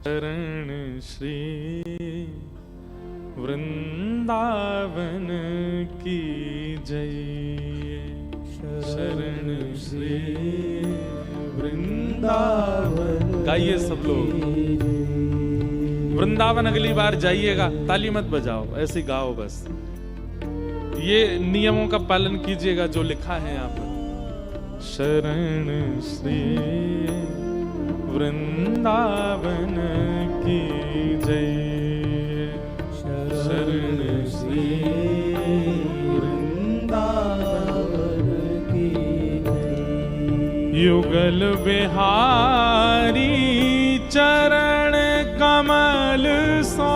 शरण श्री वृंदावन की जय। शरण श्री वृंदावन। गाइए सब लोग। वृंदावन अगली बार जाइएगा, ताली मत बजाओ, ऐसे गाओ बस। ये नियमों का पालन कीजिएगा जो लिखा है यहाँ पर। शरण श्री वृंदावन की जय। शरण श्री वृंदावन की जय। युगल बिहारी चरण कमल सो।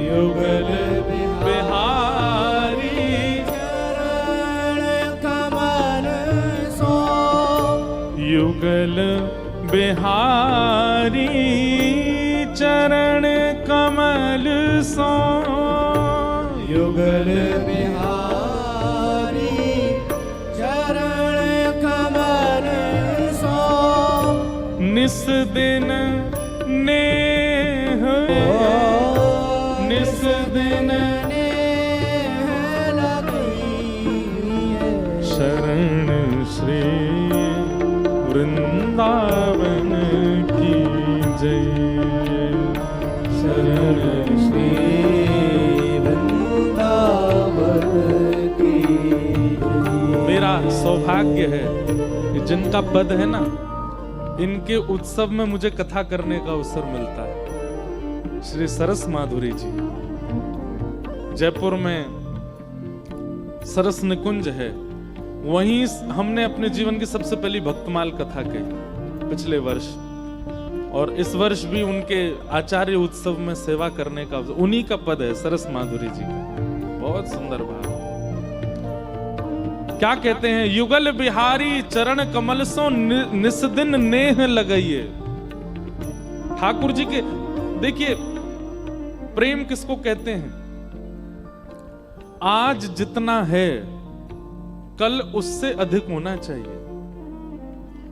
युगल बिहारी चरण कमल सो। युगल बिहारी चरण कमल सो। युगल बिहारी चरण कमल सो। निस दिन नेह निस दिन नेह लगी। शरण श्री वृंदावन की जय। शरण श्री वृंदावन की जय। मेरा सौभाग्य है कि जिनका पद है ना, इनके उत्सव में मुझे कथा करने का अवसर मिलता है। श्री सरस माधुरी जी, जयपुर में सरस निकुंज है, वहीं हमने अपने जीवन की सबसे पहली भक्तमाल कथा कही पिछले वर्ष, और इस वर्ष भी उनके आचार्य उत्सव में सेवा करने का, उन्हीं का पद है सरस माधुरी जी का। बहुत सुंदर भाव। क्या कहते हैं? युगल बिहारी चरण कमल सो निस्दिन नेह लगाइए। ठाकुर जी के देखिए, प्रेम किसको कहते हैं? आज जितना है कल उससे अधिक होना चाहिए,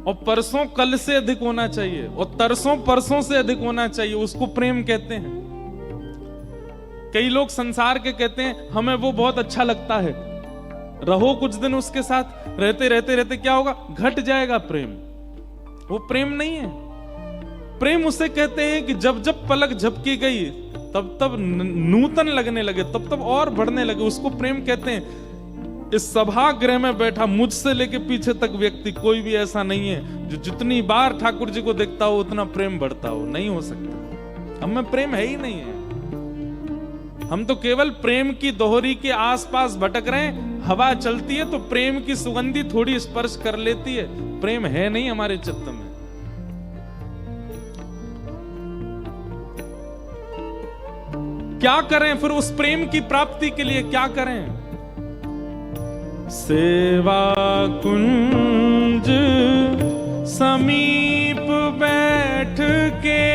और परसों कल से अधिक होना चाहिए, और तरसों परसों से अधिक होना चाहिए। उसको प्रेम कहते हैं। कई लोग संसार के कहते हैं हमें वो बहुत अच्छा लगता है, रहो कुछ दिन उसके साथ, रहते रहते रहते क्या होगा? घट जाएगा प्रेम। वो प्रेम नहीं है। प्रेम उसे कहते हैं कि जब जब पलक झपकी गई तब तब नूतन लगने लगे, तब तब और बढ़ने लगे, उसको प्रेम कहते हैं। इस सभागृह में बैठा मुझसे लेके पीछे तक व्यक्ति कोई भी ऐसा नहीं है जो जितनी बार ठाकुर जी को देखता हो उतना प्रेम बढ़ता हो। नहीं हो सकता। हम में प्रेम है ही नहीं है। हम तो केवल प्रेम की दोहरी के आसपास भटक रहे हैं। हवा चलती है तो प्रेम की सुगंधी थोड़ी स्पर्श कर लेती है। प्रेम है नहीं हमारे चित्त में। क्या करें फिर उस प्रेम की प्राप्ति के लिए? क्या करें? सेवा कुंज समीप बैठ के।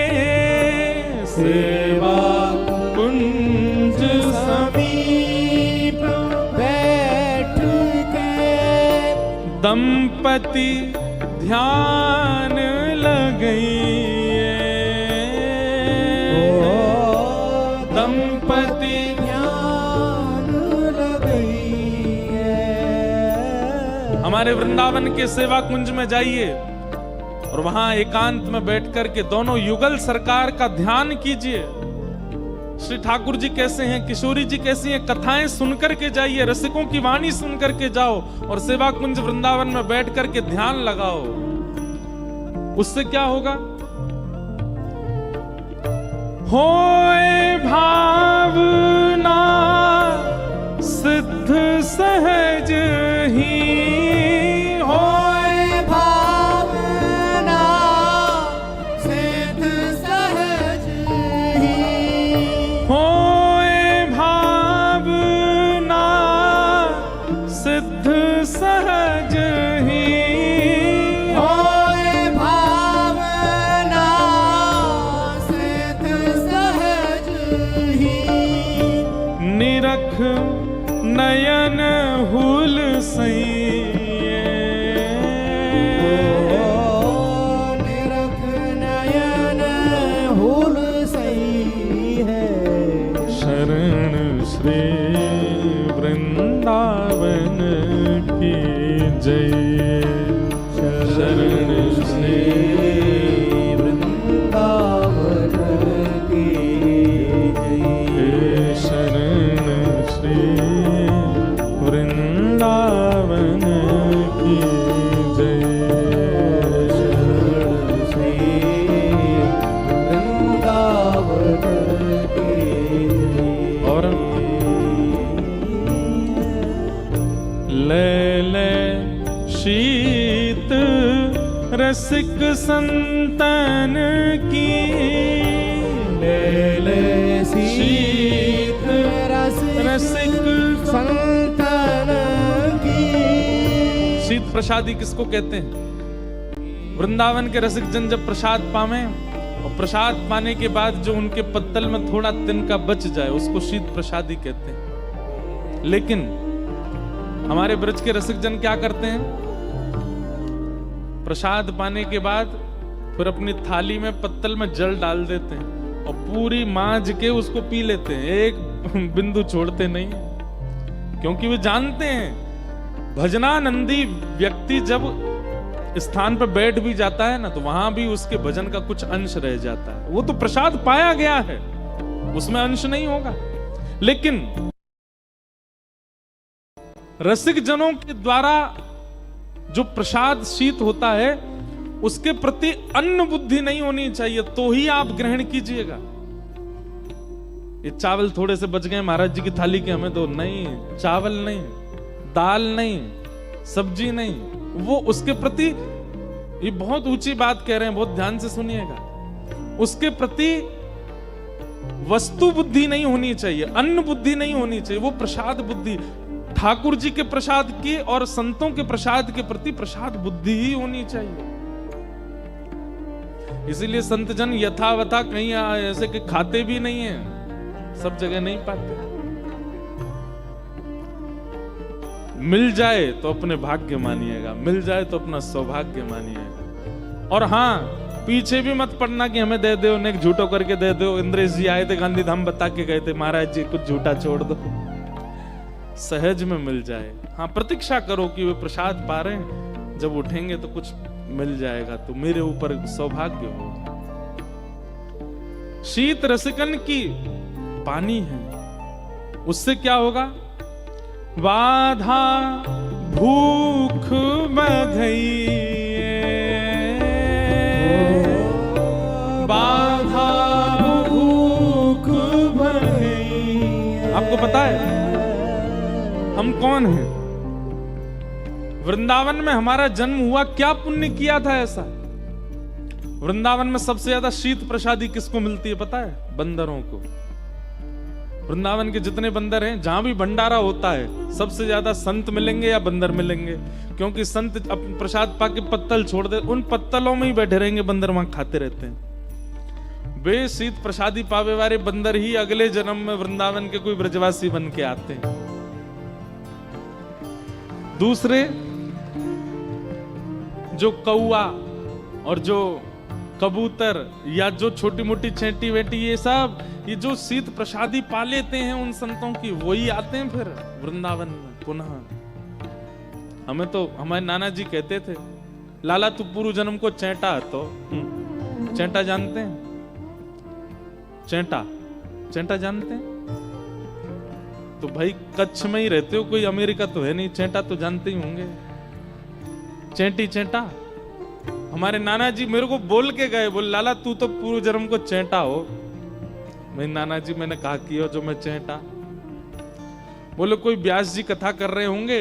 सेवा कुंज समीप बैठ के। दंपति ध्यान लगाइए। दंपति ध्यान लगाइए। हमारे वृंदावन के सेवा कुंज में जाइए और वहां एकांत में बैठकर के दोनों युगल सरकार का ध्यान कीजिए। श्री ठाकुर जी कैसे हैं, किशोरी जी कैसी हैं, कथाएं सुनकर के जाइए, रसिकों की वाणी सुनकर के जाओ और सेवा कुंज वृंदावन में बैठ करके ध्यान लगाओ। उससे क्या होगा? होए भावना सिद्ध सहज ही। होए भावना सिद्ध सहज ही। होए भावना सिद्ध सहज ही। होए भावना सिद्ध सहज ही। निरख नयन हुल सैये। निरख नयन रसिक संतन की ले ले शीत रसिक संतन की। शीत प्रसादी किसको कहते हैं? वृंदावन के रसिक जन जब प्रसाद पावे और प्रसाद पाने के बाद जो उनके पत्तल में थोड़ा तिनका बच जाए उसको शीत प्रसादी कहते हैं। लेकिन हमारे ब्रज के रसिक जन क्या करते हैं? प्रसाद पाने के बाद फिर अपनी थाली में पत्तल में जल डाल देते हैं और पूरी मांझ के उसको पी लेते हैं, एक बिंदु छोड़ते नहीं, क्योंकि वे जानते हैं भजनानंदी व्यक्ति जब स्थान पर बैठ भी जाता है ना तो वहां भी उसके भजन का कुछ अंश रह जाता है। वो तो प्रसाद पाया गया है, उसमें अंश नहीं होगा। लेकिन रसिक जनों के द्वारा जो प्रसाद शीत होता है उसके प्रति अन्न बुद्धि नहीं होनी चाहिए, तो ही आप ग्रहण कीजिएगा। ये चावल थोड़े से बच गए महाराज जी की थाली के, हमें दो, नहीं, चावल नहीं, दाल नहीं, सब्जी नहीं, वो उसके प्रति, ये बहुत ऊंची बात कह रहे हैं, बहुत ध्यान से सुनिएगा, उसके प्रति वस्तु बुद्धि नहीं होनी चाहिए, अन्न बुद्धि नहीं होनी चाहिए, वो प्रसाद बुद्धि, ठाकुर जी के प्रसाद की और संतों के प्रसाद के प्रति प्रसाद बुद्धि ही होनी चाहिए। इसीलिए संत जन यथावथा कहीं ऐसे कि खाते भी नहीं है, सब जगह नहीं पाते। मिल जाए तो अपने भाग्य मानिएगा, मिल जाए तो अपना सौभाग्य मानिएगा। और हाँ, पीछे भी मत पड़ना कि हमें दे दो, उन्हें झूठो करके दे दो। इंद्रेश जी आए थे, गांधी धाम बता के गए थे, महाराज जी कुछ झूठा छोड़ दो, सहज में मिल जाए। हाँ, प्रतीक्षा करो कि वे प्रसाद पा रहे हैं, जब उठेंगे तो कुछ मिल जाएगा, तो मेरे ऊपर सौभाग्य होगा। शीत रसिकन की पानी है, उससे क्या होगा? बाधा भूख बधई, बाधा भूख बधई। आपको पता है हम कौन हैं? वृंदावन में हमारा जन्म हुआ, क्या पुण्य किया था ऐसा? वृंदावन में सबसे ज्यादा शीत प्रसादी किसको मिलती है पता है? बंदरों को। वृंदावन के जितने बंदर हैं, जहां भी भंडारा होता है, सबसे ज्यादा संत मिलेंगे या बंदर मिलेंगे, क्योंकि संत अपने प्रसाद पाके पत्तल छोड़ दे, उन पत्तलों में ही बैठे रहेंगे, बंदर वहां खाते रहते हैं। वे शीत प्रसादी पावे वाले बंदर ही अगले जन्म में वृंदावन के कोई ब्रजवासी बन के आते हैं। दूसरे जो कौआ और जो कबूतर या जो छोटी मोटी छेटी वेटी, ये सब, ये जो शीत प्रसादी पा लेते हैं उन संतों की, वही आते हैं फिर वृंदावन में पुनः। हमें तो हमारे नाना जी कहते थे, लाला तू पूर्व जन्म को चेंटा, तो चेंटा जानते हैं? चेंटा, चेंटा जानते हैं? तो भाई कच्छ में ही रहते हो, कोई अमेरिका तो है नहीं, चेंटा तो जानते ही होंगे। चेंटी चेंटा, हमारे नाना जी मेरे को बोल के गए, बोल लाला तू तो पूर्व जन्म को चेंटा हो। मैं नाना जी मैंने कहा कि हो जो मैं चेंटा? बोले कोई व्यास जी कथा कर रहे होंगे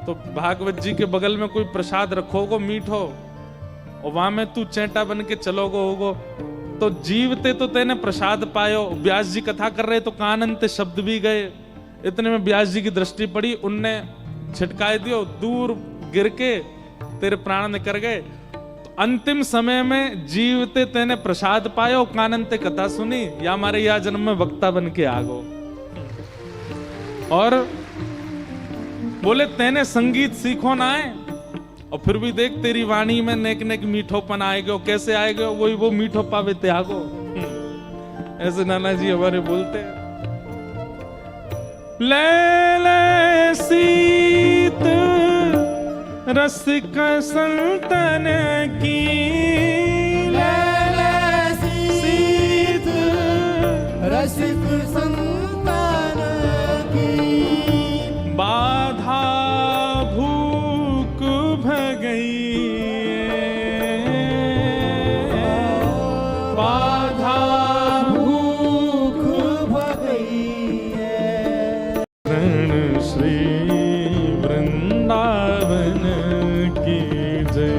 तो भागवत जी के बगल में कोई प्रसाद रखोगो मीठो, और वहां में तू चेंटा बन के चलोगो होगो, तो जीवते तो तेने प्रसाद पायो, व्यास जी कथा कर रहे तो कानंते शब्द भी गए। इतने में व्यास जी की दृष्टि पड़ी, उनने छिटकाए दियो, दूर गिर के तेरे प्राण निकल गए। तो अंतिम समय में जीवते तेने प्रसाद पायो, कानंते कथा सुनी, या हमारे यह जन्म में वक्ता बन के आ गो। और बोले तेने संगीत सीखो ना है, और फिर भी देख तेरी वाणी में नेक नेक मीठोपन आएगा। कैसे आएगा? वही वो मीठो पावे त्यागो। ऐसे नाना जी हमारे बोलते हैं। ले ले सीत रसिक संतन की, ले ले सीत रसिक संतन की। बाधा भूख भगई, बाधा भूख भगई। रण श्री वृंदावन की जय।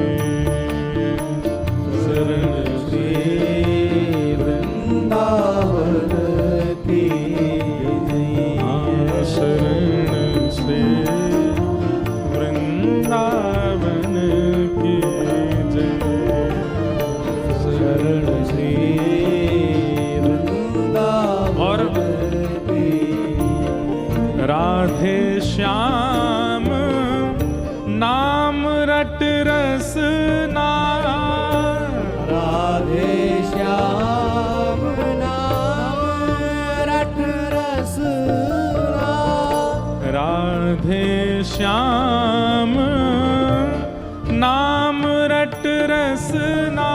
श्याम नाम रट रसना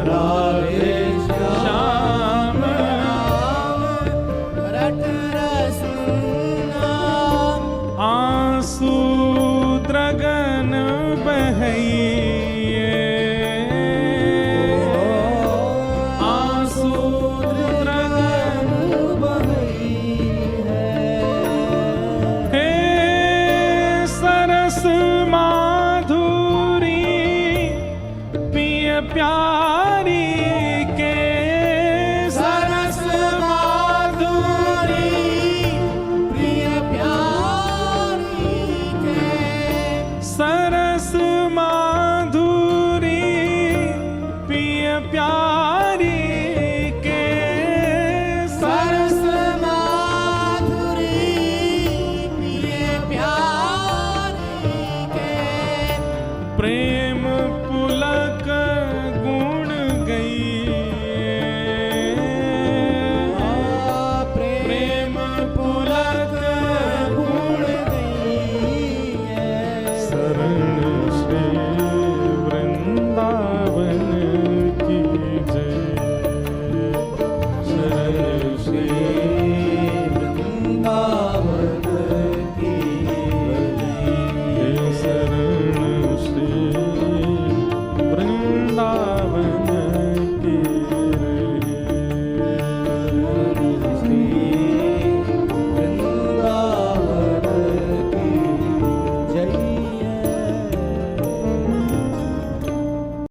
राधे श्याम श्याम रट रसना आंसू द्रगन बहइए आंसू द्रगन बही है हे सरस माधुरी पिय प्यारी के सरस माधुरी प्रिय प्यारी के सरस माधुरी पिय प्यारी